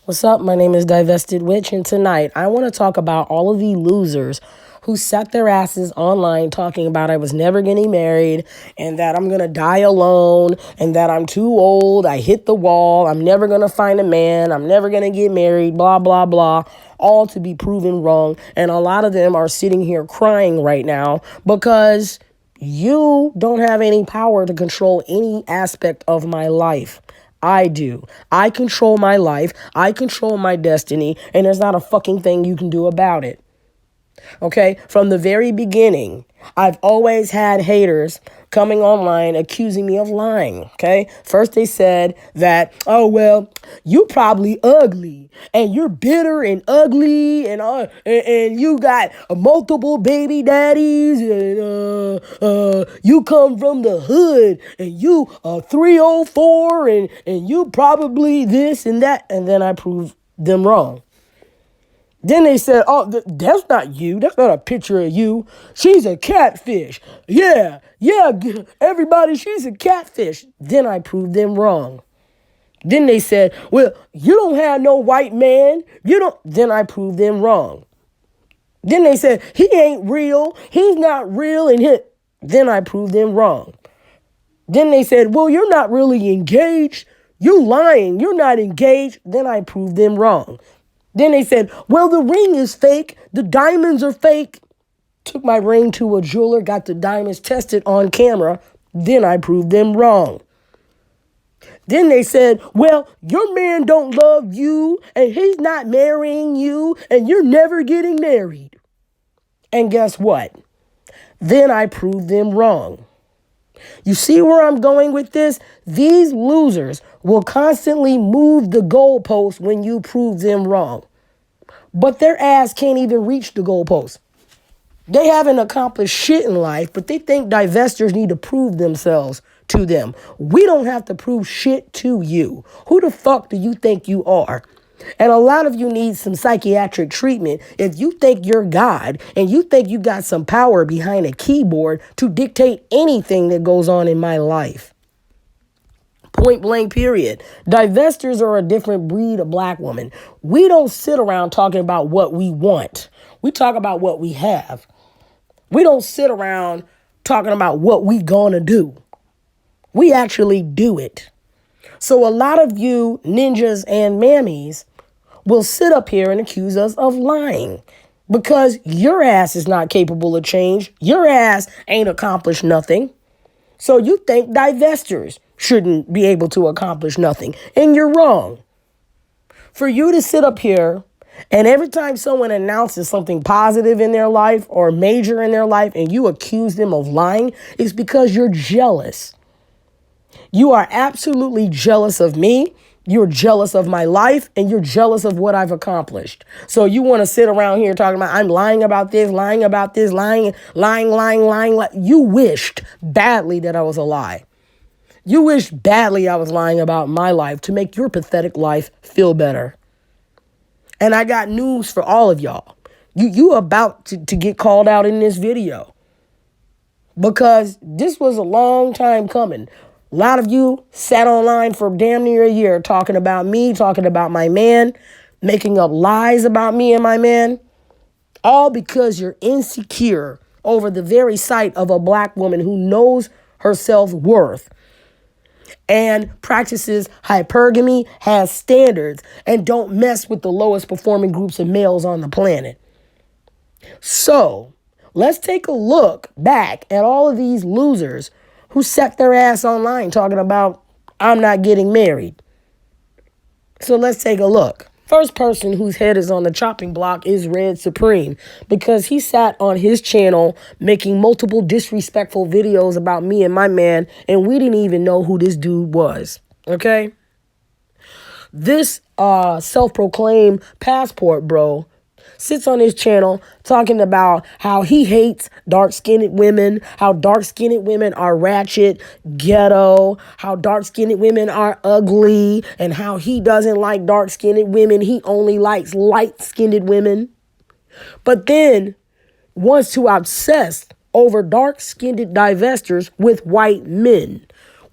What's up? My name is Divested Witch, and tonight I want to talk about all of the losers who sat their asses online talking about I was never getting married and that I'm going to die alone and that I'm too old, I hit the wall, I'm never going to find a man, I'm never going to get married, blah, blah, blah, all to be proven wrong. And a lot of them are sitting here crying right now because you don't have any power to control any aspect of my life. I do. I control my life. I control my destiny, and there's not a fucking thing you can do about it. Okay? From the very beginning, I've always had haters coming online accusing me of lying. Okay? First they said that, oh, well, you probably ugly and you're bitter and ugly and you got multiple baby daddies and you come from the hood and you 304 and you probably this and that. And then I proved them wrong. Then they said, oh, that's not you. That's not a picture of you. She's a catfish. Yeah, everybody, she's a catfish. Then I proved them wrong. Then they said, well, you don't have no white man. You don't. Then I proved them wrong. Then they said, he ain't real. He's not real. Then I proved them wrong. Then they said, well, you're not really engaged. You lying. You're not engaged. Then I proved them wrong. Then they said, well, the ring is fake. The diamonds are fake. Took my ring to a jeweler, got the diamonds tested on camera. Then I proved them wrong. Then they said, well, your man don't love you and he's not marrying you and you're never getting married. And guess what? Then I proved them wrong. You see where I'm going with this? These losers will constantly move the goalposts when you prove them wrong. But their ass can't even reach the goalposts. They haven't accomplished shit in life, but they think divestors need to prove themselves to them. We don't have to prove shit to you. Who the fuck do you think you are? And a lot of you need some psychiatric treatment if you think you're God and you think you got some power behind a keyboard to dictate anything that goes on in my life. Point blank, period. Divestors are a different breed of black woman. We don't sit around talking about what we want. We talk about what we have. We don't sit around talking about what we gonna do. We actually do it. So a lot of you ninjas and mammies will sit up here and accuse us of lying because your ass is not capable of change. Your ass ain't accomplished nothing. So you think divestors shouldn't be able to accomplish nothing. And you're wrong. For you to sit up here and every time someone announces something positive in their life or major in their life and you accuse them of lying, it's because you're jealous. You are absolutely jealous of me. You're jealous of my life and you're jealous of what I've accomplished. So you want to sit around here talking about I'm lying about this, lying. You wished badly that I was a lie. You wished badly I was lying about my life to make your pathetic life feel better. And I got news for all of y'all. You about to get called out in this video because this was a long time coming. A lot of you sat online for damn near a year talking about me, talking about my man, making up lies about me and my man, all because you're insecure over the very sight of a black woman who knows her self-worth and practices hypergamy, has standards, and don't mess with the lowest performing groups of males on the planet. So let's take a look back at all of these losers who set their ass online talking about I'm not getting married. So let's take a look. First person whose head is on the chopping block is Red Supreme because he sat on his channel making multiple disrespectful videos about me and my man, and we didn't even know who this dude was. Okay? This self-proclaimed passport bro sits on his channel talking about how he hates dark-skinned women, how dark-skinned women are ratchet, ghetto, how dark-skinned women are ugly, and how he doesn't like dark-skinned women. He only likes light-skinned women. But then wants to obsess over dark-skinned divestors with white men,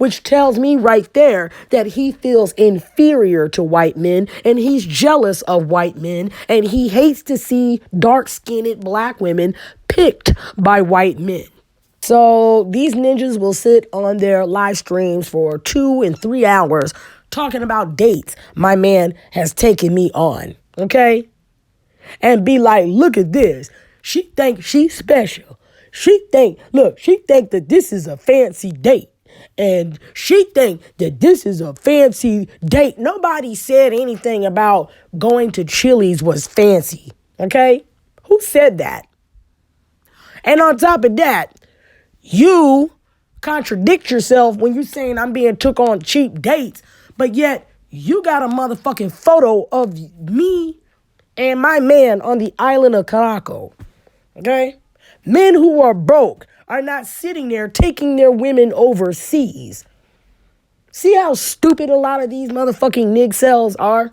which tells me right there that he feels inferior to white men and he's jealous of white men and he hates to see dark-skinned black women picked by white men. So these ninjas will sit on their live streams for 2 and 3 hours talking about dates my man has taken me on, okay? And be like, look at this. She thinks she's special. She think that this is a fancy date. And she think that this is a fancy date. Nobody said anything about going to Chili's was fancy, okay? Who said that? And on top of that, you contradict yourself when you're saying I'm being took on cheap dates, but yet you got a motherfucking photo of me and my man on the island of Caraco, okay? Men who are broke are not sitting there taking their women overseas. See how stupid a lot of these motherfucking nig cells are?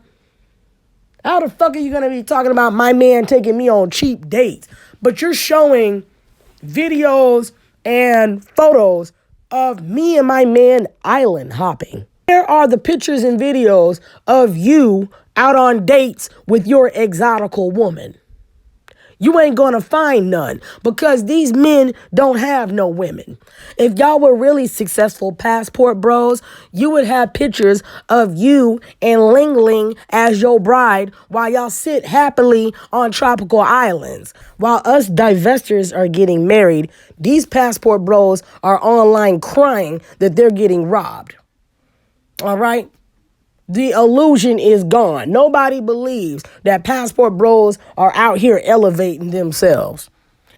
How the fuck are you going to be talking about my man taking me on cheap dates, but you're showing videos and photos of me and my man island hopping? There are the pictures and videos of you out on dates with your exotical woman. You ain't gonna find none because these men don't have no women. If y'all were really successful passport bros, you would have pictures of you and Ling Ling as your bride while y'all sit happily on tropical islands. While us divesters are getting married, these passport bros are online crying that they're getting robbed. All right? The illusion is gone. Nobody believes that passport bros are out here elevating themselves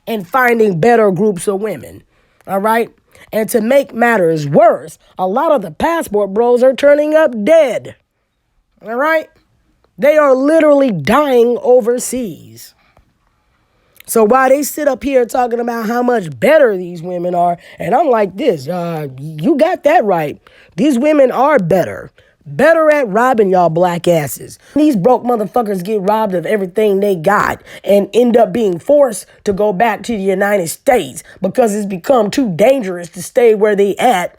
and finding better groups of women. All right? And to make matters worse, a lot of the passport bros are turning up dead. All right? They are literally dying overseas. So while they sit up here talking about how much better these women are, and I'm like this, you got that right. These women are better. Better at robbing y'all black asses. These broke motherfuckers get robbed of everything they got and end up being forced to go back to the United States because it's become too dangerous to stay where they at.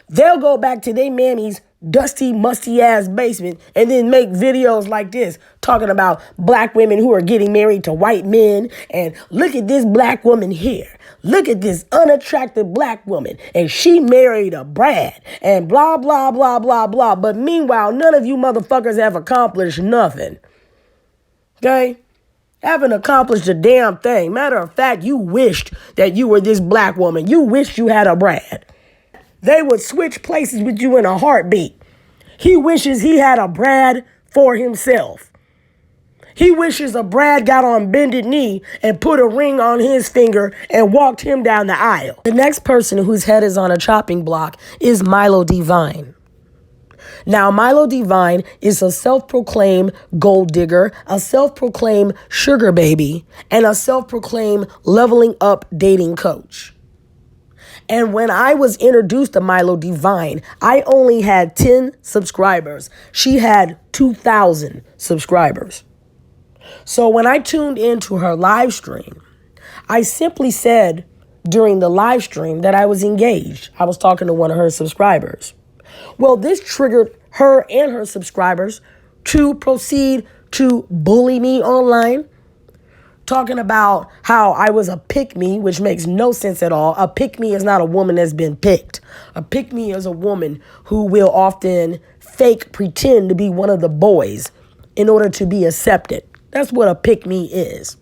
They'll go back to their mammy's dusty, musty ass basement and then make videos like this talking about black women who are getting married to white men and look at this black woman here. Look at this unattractive black woman and she married a Brad and blah, blah, blah, blah, blah. But meanwhile, none of you motherfuckers have accomplished nothing. Okay? Haven't accomplished a damn thing. Matter of fact, you wished that you were this black woman. You wished you had a Brad. They would switch places with you in a heartbeat. He wishes he had a Brad for himself. He wishes a Brad got on bended knee and put a ring on his finger and walked him down the aisle. The next person whose head is on a chopping block is Milo Divine. Now, Milo Divine is a self-proclaimed gold digger, a self-proclaimed sugar baby, and a self-proclaimed leveling up dating coach. And when I was introduced to Milo Divine, I only had 10 subscribers. She had 2,000 subscribers. So when I tuned into her live stream, I simply said during the live stream that I was engaged. I was talking to one of her subscribers. Well, this triggered her and her subscribers to proceed to bully me online, talking about how I was a pick-me, which makes no sense at all. A pick-me is not a woman that's been picked. A pick-me is a woman who will often pretend to be one of the boys in order to be accepted. That's what a pick-me is.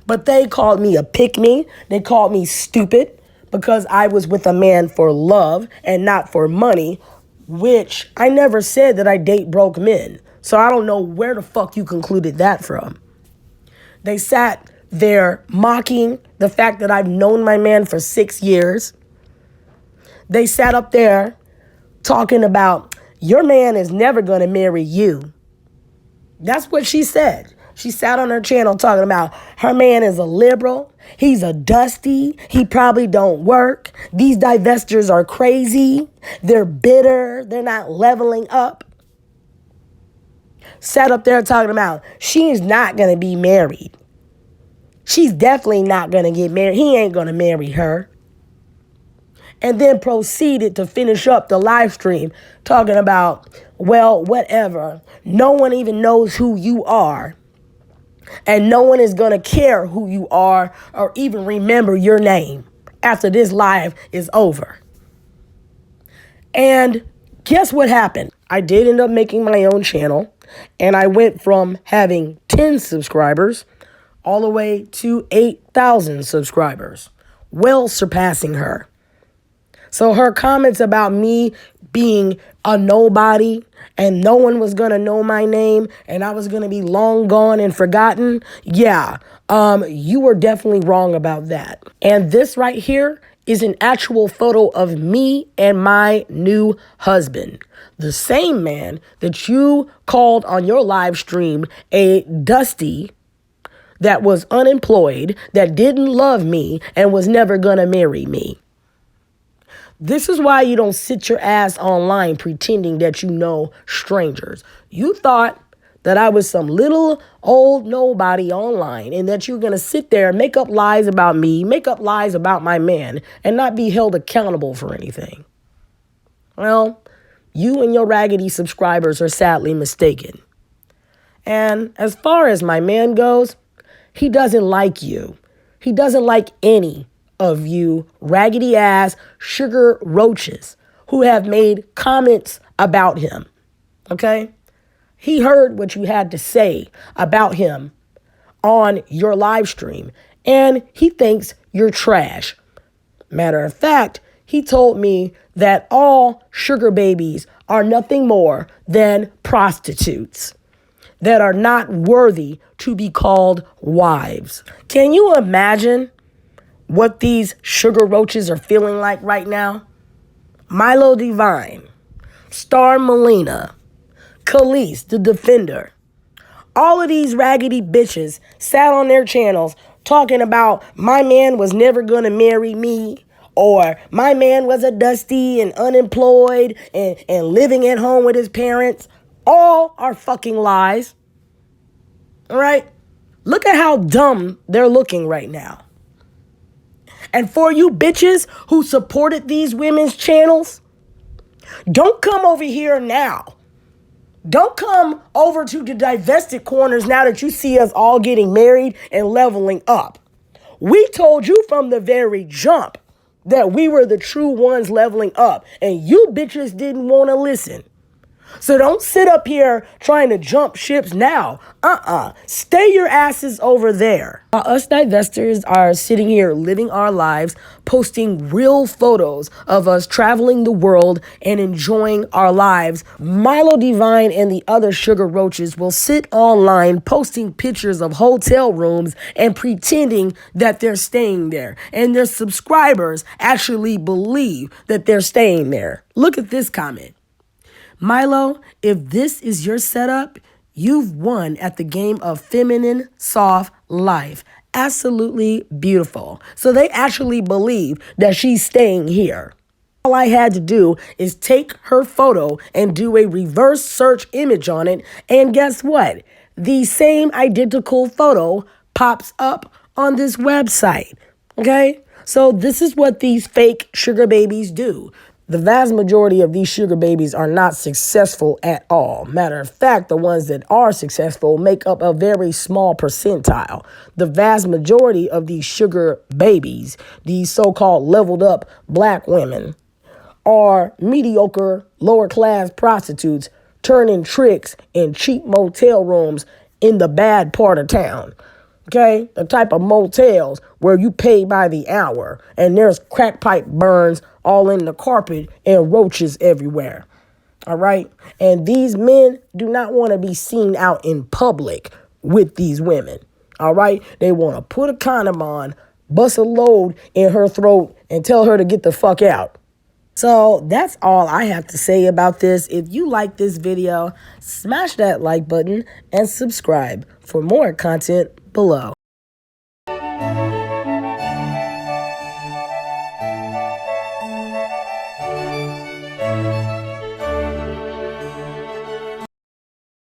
But they called me a pick-me. They called me stupid because I was with a man for love and not for money, which I never said that I date broke men. So I don't know where the fuck you concluded that from. They sat there mocking the fact that I've known my man for 6 years. They sat up there talking about, your man is never going to marry you. That's what she said. She sat on her channel talking about her man is a liberal. He's a dusty. He probably don't work. These divesters are crazy. They're bitter. They're not leveling up. Sat up there talking about she's not going to be married. She's definitely not going to get married. He ain't going to marry her. and then proceeded to finish up the live stream talking about, well, whatever. No one even knows who you are. And no one is going to care who you are or even remember your name after this live is over. And guess what happened? I did end up making my own channel, and I went from having 10 subscribers all the way to 8,000 subscribers, well surpassing her. So her comments about me being a nobody and no one was going to know my name and I was going to be long gone and forgotten, yeah, you were definitely wrong about that. And this right here is an actual photo of me and my new husband. The same man that you called on your live stream a dusty that was unemployed, that didn't love me, and was never gonna marry me. This is why you don't sit your ass online pretending that you know strangers. You thought that I was some little old nobody online and that you're gonna sit there and make up lies about me, make up lies about my man, and not be held accountable for anything. Well, you and your raggedy subscribers are sadly mistaken. And as far as my man goes, he doesn't like you. He doesn't like any of you raggedy ass sugar roaches who have made comments about him. Okay? He heard what you had to say about him on your live stream, and he thinks you're trash. Matter of fact, he told me that all sugar babies are nothing more than prostitutes that are not worthy to be called wives. Can you imagine what these sugar roaches are feeling like right now? Milo Divine, Star Melina, Khalees, the Defender. All of these raggedy bitches sat on their channels talking about my man was never gonna marry me, or my man was a dusty and unemployed and living at home with his parents. All are fucking lies. All right? Look at how dumb they're looking right now. And for you bitches who supported these women's channels, don't come over here now. Don't come over to the divested corners now that you see us all getting married and leveling up. We told you from the very jump that we were the true ones leveling up, and you bitches didn't want to listen. So don't sit up here trying to jump ships now. Stay your asses over there. While us divestors are sitting here living our lives, posting real photos of us traveling the world and enjoying our lives, Milo Divine and the other sugar roaches will sit online posting pictures of hotel rooms and pretending that they're staying there. And their subscribers actually believe that they're staying there. Look at this comment. Milo, if this is your setup, you've won at the game of feminine, soft life. Absolutely beautiful. So they actually believe that she's staying here. All I had to do is take her photo and do a reverse search image on it. And guess what? The same identical photo pops up on this website. Okay? So this is what these fake sugar babies do. The vast majority of these sugar babies are not successful at all. Matter of fact, the ones that are successful make up a very small percentile. The vast majority of these sugar babies, these so-called leveled up black women, are mediocre, lower class prostitutes turning tricks in cheap motel rooms in the bad part of town. Okay, the type of motels where you pay by the hour and there's crack pipe burns all in the carpet and roaches everywhere. All right. And these men do not want to be seen out in public with these women. All right. They want to put a condom on, bust a load in her throat and tell her to get the fuck out. So that's all I have to say about this. If you like this video, smash that like button and subscribe for more content below.